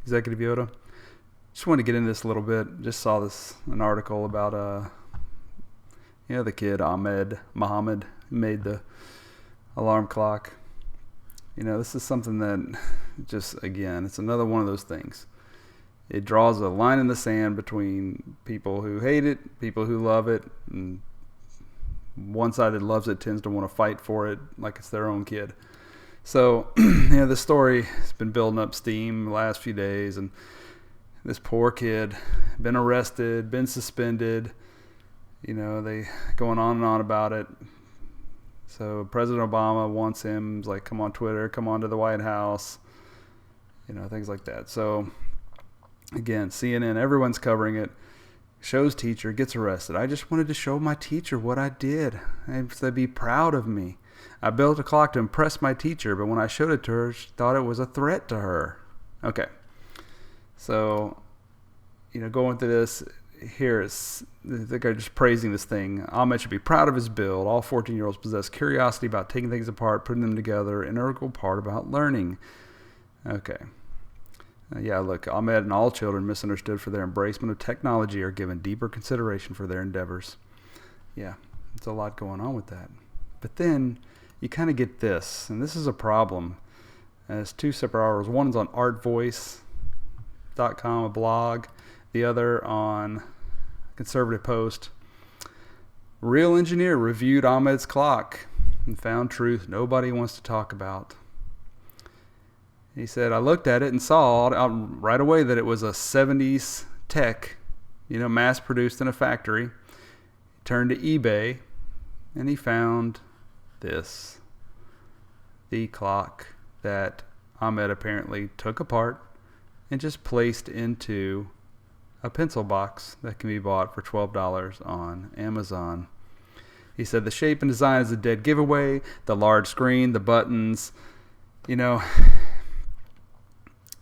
Executive Yoda. Just wanted to get into this a little bit. Just saw an article about the kid Ahmed Muhammad who made the alarm clock. This is something that just, again, it's another one of those things. It draws a line in the sand between people who hate it, people who love it, and one side that loves it tends to want to fight for it like it's their own kid. So, the story has been building up steam the last few days, and this poor kid, been arrested, been suspended, they going on and on about it. So President Obama wants him, like, come on Twitter, come on to the White House, things like that. So, again, CNN, everyone's covering it. Shows teacher, gets arrested. I just wanted to show my teacher what I did. And to be proud of me. I built a clock to impress my teacher, but when I showed it to her, she thought it was a threat to her. Okay. So, going through this, here is the guy just praising this thing. Ahmed should be proud of his build. All 14-year-olds possess curiosity about taking things apart, putting them together, an integral part about learning. Okay. Look, Ahmed and all children misunderstood for their embracement of technology are given deeper consideration for their endeavors. Yeah, there's a lot going on with that. But then you kind of get this, and this is a problem. And it's two separate articles. One's on artvoice.com, a blog. The other on Conservative Post. Real engineer reviewed Ahmed's clock and found truth nobody wants to talk about. He said, I looked at it and saw right away that it was a 70s tech, mass produced in a factory. He turned to eBay and he found this. The clock that Ahmed apparently took apart and just placed into a pencil box that can be bought for $12 on Amazon. He said the shape and design is a dead giveaway. The large screen, the buttons,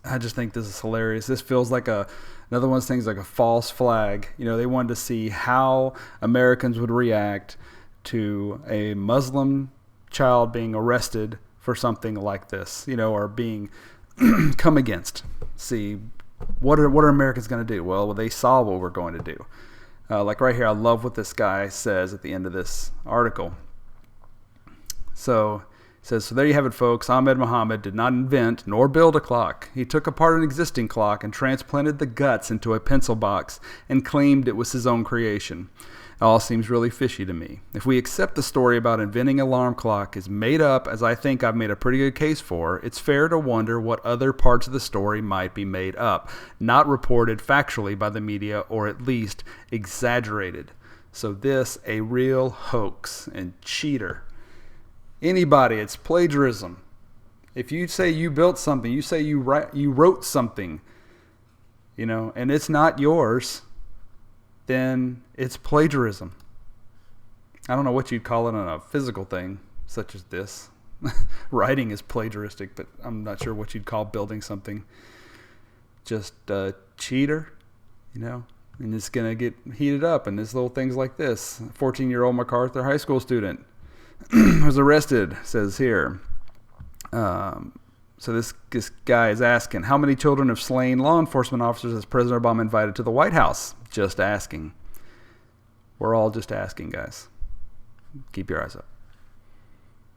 I just think this is hilarious. This feels like another one of those things, like a false flag. They wanted to see how Americans would react to a Muslim child being arrested for something like this, or being come against. See, what are Americans going to do? Well, they saw what we're going to do. Like right here, I love what this guy says at the end of this article. So it says, so there you have it, folks. Ahmed Muhammad did not invent nor build a clock. He took apart an existing clock and transplanted the guts into a pencil box and claimed it was his own creation. It all seems really fishy to me. If we accept the story about inventing an alarm clock is made up, as I think I've made a pretty good case for, it's fair to wonder what other parts of the story might be made up, not reported factually by the media, or at least exaggerated. So this, a real hoax and cheater. Anybody, it's plagiarism. If you say you built something, you say you wrote something, and it's not yours, then it's plagiarism. I don't know what you'd call it on a physical thing such as this. Writing is plagiaristic, but I'm not sure what you'd call building something. Just a cheater, and it's going to get heated up. And there's little things like this. 14-year-old MacArthur high school student was arrested, says here. So this guy is asking, how many children have slain law enforcement officers has President Obama invited to the White House? Just asking. We're all just asking, guys. Keep your eyes up.